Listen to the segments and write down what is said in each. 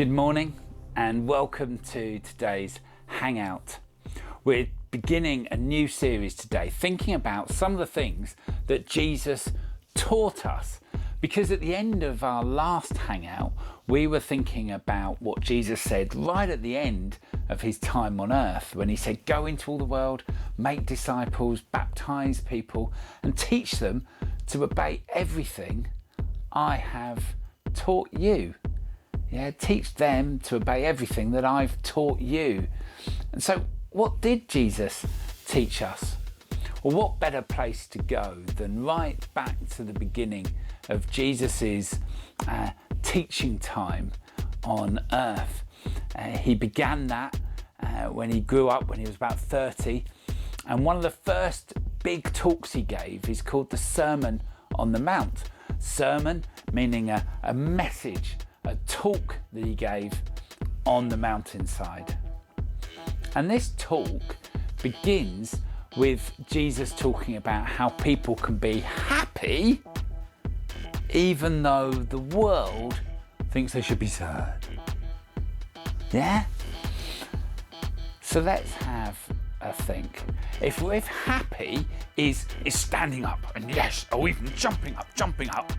Good morning and welcome to today's Hangout. We're beginning a new series today, thinking about some of the things that Jesus taught us. Because at the end of our last Hangout, we were thinking about what Jesus said right at the end of his time on earth, when he said, go into all the world, make disciples, baptize people, and teach them to obey everything I have taught you. Teach them to obey everything that I've taught you. And so what did Jesus teach us? Well, what better place to go than right back to the beginning of Jesus's teaching time on earth. He began that when he grew up, when he was about 30. And one of the first big talks he gave is called the Sermon on the Mount. Sermon meaning a message, a talk that he gave on the mountainside. And this talk begins with Jesus talking about how people can be happy even though the world thinks they should be sad. Yeah? So let's have a think. If happy is standing up and yes, or even jumping up,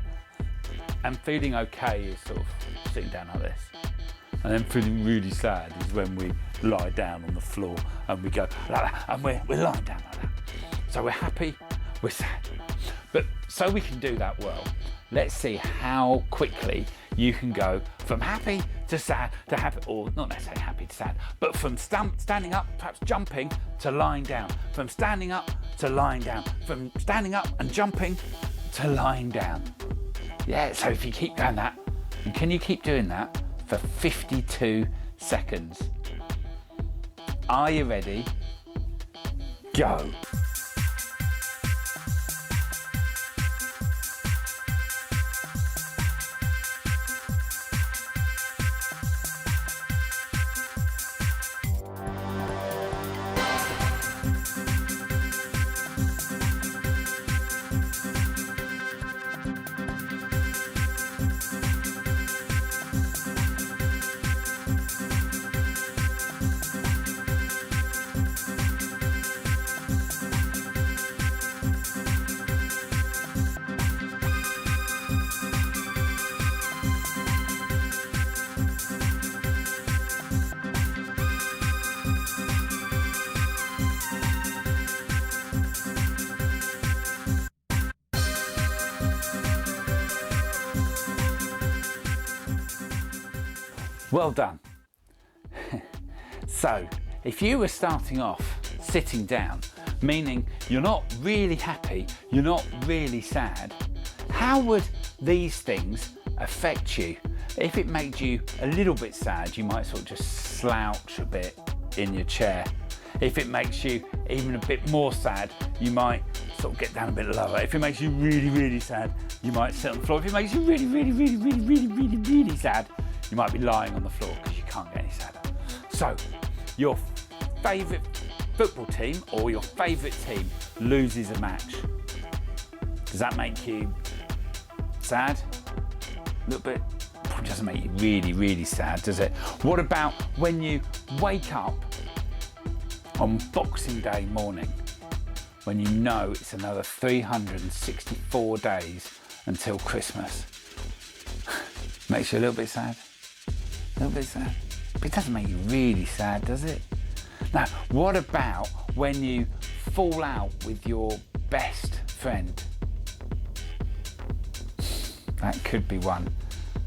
and feeling okay is sort of sitting down like this. And then feeling really sad is when we lie down on the floor and we go like that, and we're lying down like that. So we're happy, we're sad. But so we can do that well, let's see how quickly you can go from happy to sad to happy, or not necessarily happy to sad, but from standing up, perhaps jumping, to lying down. From standing up to lying down. From standing up and jumping to lying down. Yeah, so if you keep doing that, and can you keep doing that for 52 seconds? Are you ready? Go. Well done. So, if you were starting off sitting down, meaning you're not really happy, you're not really sad, how would these things affect you? If it made you a little bit sad, you might sort of just slouch a bit in your chair. If it makes you even a bit more sad, you might sort of get down a bit lower. If it makes you really, really sad, you might sit on the floor. If it makes you really, really, really, really, really, really, really sad, you might be lying on the floor because you can't get any sadder. So, your favourite football team or your favourite team loses a match. Does that make you sad? A little bit? Probably doesn't make you really, really sad, does it? What about when you wake up on Boxing Day morning, when you know it's another 364 days until Christmas? Makes you a little bit sad? A little bit sad? But it doesn't make you really sad, does it? Now, what about when you fall out with your best friend? That could be one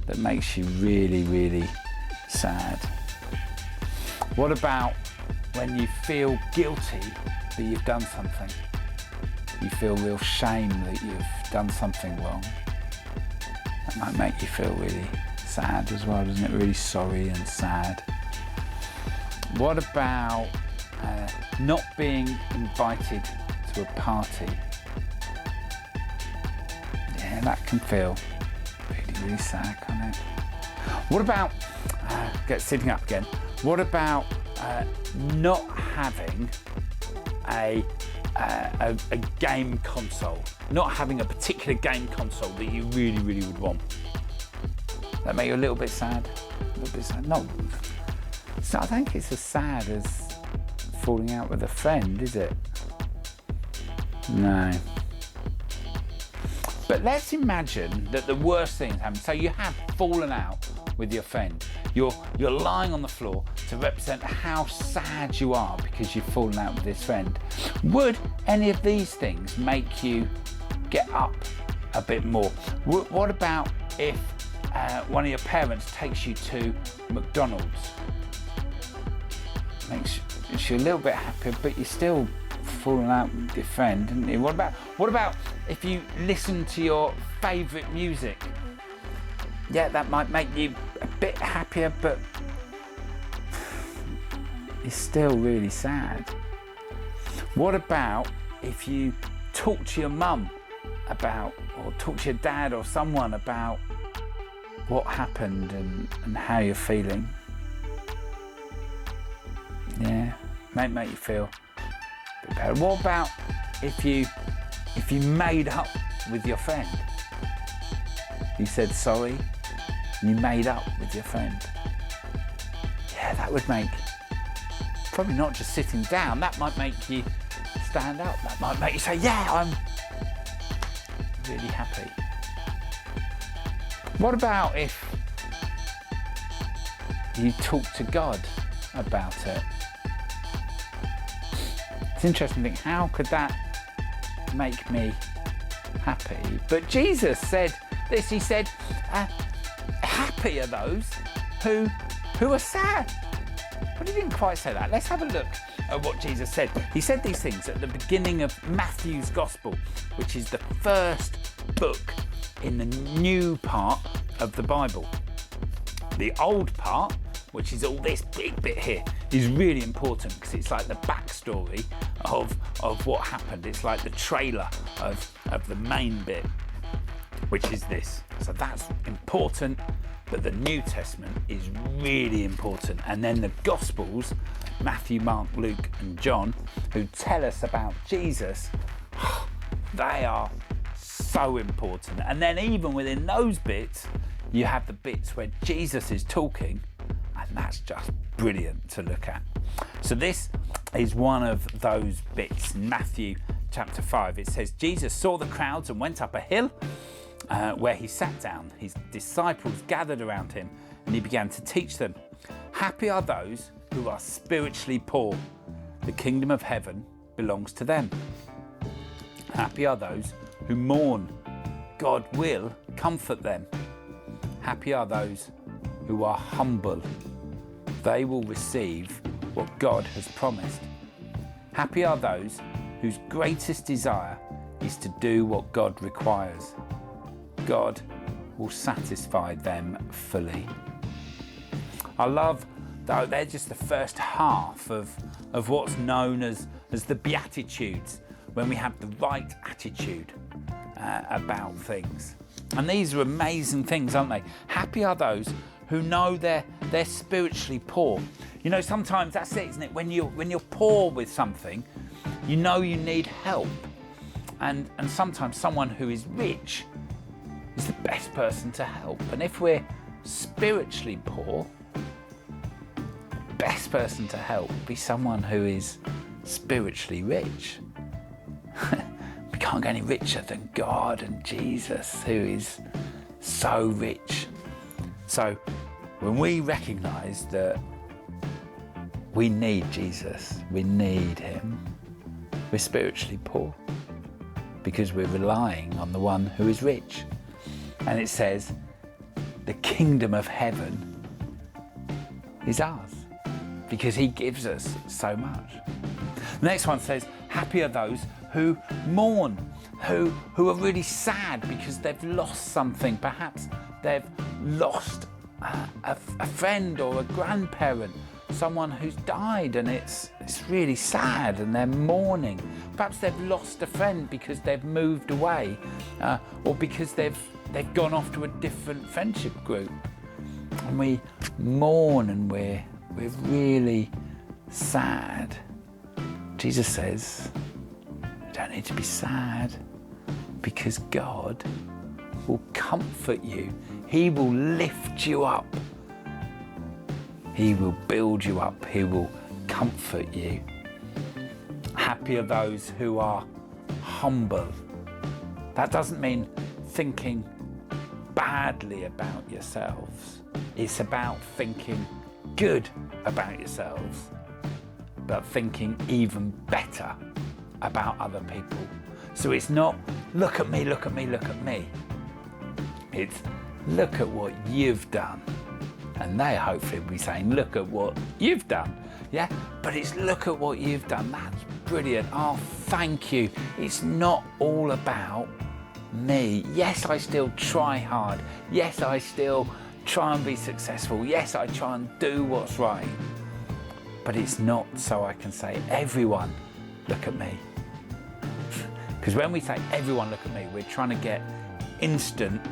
that makes you really, really sad. What about when you feel guilty that you've done something? You feel real shame that you've done something wrong. That might make you feel really sad as well, doesn't it? Really sorry and sad. What about not being invited to a party? Yeah, that can feel really, really sad, can't it? What about, get sitting up again, what about not having a game console, not having a particular game console that you really, really would want? That make you a little bit sad? A little bit sad? No. So I think it's as sad as falling out with a friend, is it? No. But let's imagine that the worst things happen. So you have fallen out with your friend. You're lying on the floor to represent how sad you are because you've fallen out with this friend. Would any of these things make you get up a bit more? What about if one of your parents takes you to McDonald's? Makes you a little bit happier, but you're still falling out with your friend, isn't it? What about if you listen to your favourite music? Yeah, that might make you a bit happier, but it's still really sad. What about if you talk to your mum about, or talk to your dad or someone about what happened and how you're feeling? Yeah, make you feel a bit better. What about if you made up with your friend? You said sorry and you made up with your friend. Yeah, that would make, probably not just sitting down, that might make you stand up. That might make you say, yeah, I'm really happy. What about if you talk to God about it? It's interesting to think, how could that make me happy? But Jesus said this, he said, happy are those who are sad. But he didn't quite say that. Let's have a look at what Jesus said. He said these things at the beginning of Matthew's Gospel, which is the first book in the new part of the Bible. The old part, which is all this big bit here, is really important because it's like the backstory of what happened. It's like the trailer of the main bit, which is this. So that's important, but the New Testament is really important. And then the Gospels, Matthew, Mark, Luke and John, who tell us about Jesus, they are so important. And then even within those bits, you have the bits where Jesus is talking, and that's just brilliant to look at. So this is one of those bits in Matthew chapter 5. It says, Jesus saw the crowds and went up a hill where he sat down. His disciples gathered around him and he began to teach them. Happy are those who are spiritually poor. The kingdom of heaven belongs to them. Happy are those who mourn. God will comfort them. Happy are those who are humble. They will receive what God has promised. Happy are those whose greatest desire is to do what God requires. God will satisfy them fully. I love, though, they're just the first half of what's known as the Beatitudes, when we have the right attitude about things. And these are amazing things, aren't they? Happy are those who know they're spiritually poor. You know, sometimes that's it, isn't it? When you're poor with something, you know you need help. And sometimes someone who is rich is the best person to help. And if we're spiritually poor, the best person to help would be someone who is spiritually rich. We can't get any richer than God and Jesus, who is so rich. So when we recognise that we need Jesus, we need him, we're spiritually poor because we're relying on the one who is rich. And it says, the kingdom of heaven is ours because he gives us so much. The next one says, happy are those who mourn, who are really sad because they've lost something. Perhaps they've lost a friend or a grandparent, someone who's died, and it's really sad and they're mourning. Perhaps they've lost a friend because they've moved away, or because they've gone off to a different friendship group. And we mourn and we're really sad. Jesus says, you don't need to be sad because God will comfort you. He will lift you up. He will build you up. He will comfort you. Happy are those who are humble. That doesn't mean thinking badly about yourselves. It's about thinking good about yourselves, but thinking even better about other people. So it's not look at me, look at me, look at me. It's look at what you've done. And they hopefully will be saying, look at what you've done. Yeah, but it's look at what you've done. That's brilliant. Oh, thank you. It's not all about me. Yes, I still try hard. Yes, I still try and be successful. Yes, I try and do what's right. But it's not so I can say, everyone, look at me. Because when we say everyone look at me, we're trying to get instant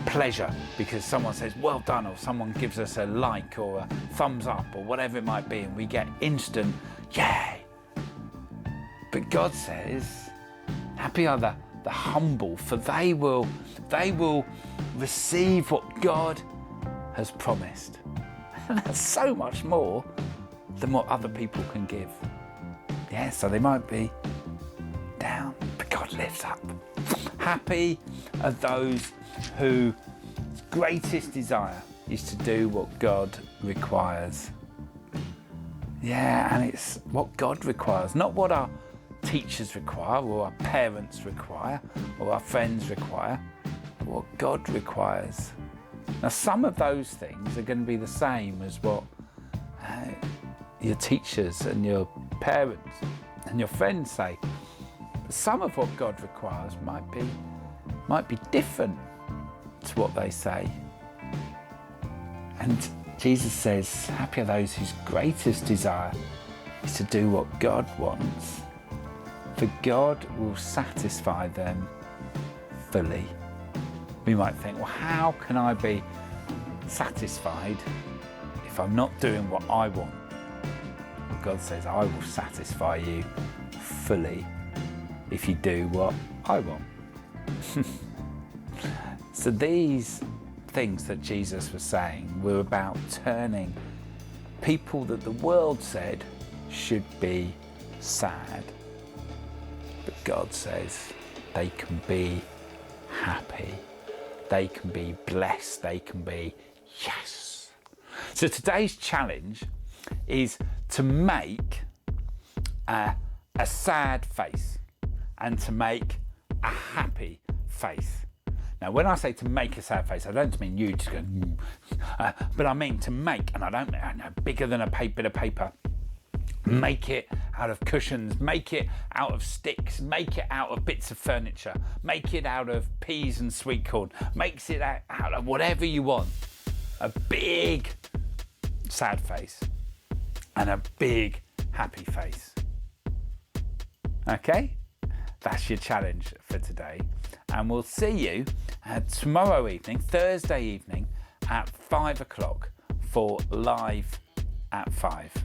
pleasure because someone says well done, or someone gives us a like or a thumbs up or whatever it might be, and we get instant yay. But God says, happy are the humble, for they will receive what God has promised. And that's so much more than what other people can give. Yeah, so they might be down, but God lifts up. Happy are those whose greatest desire is to do what God requires. Yeah, and it's what God requires, not what our teachers require or our parents require or our friends require, but what God requires. Now, some of those things are going to be the same as what your teachers and your parents and your friends say. But some of what God requires might be different to what they say. And Jesus says, happy are those whose greatest desire is to do what God wants, for God will satisfy them fully. We might think, well, how can I be satisfied if I'm not doing what I want? Well, God says, I will satisfy you fully if you do what I want. So these things that Jesus was saying were about turning people that the world said should be sad. But God says they can be happy. They can be blessed. They can be yes. So today's challenge is to make a sad face and to make a happy face. Now, when I say to make a sad face, I don't mean you just go, but I mean to make, and I don't know, bigger than a bit of paper. Make it out of cushions, make it out of sticks, make it out of bits of furniture, make it out of peas and sweet corn, makes it out of whatever you want. A big sad face and a big happy face. Okay? That's your challenge for today. And we'll see you tomorrow evening, Thursday evening at 5 o'clock for Live at 5.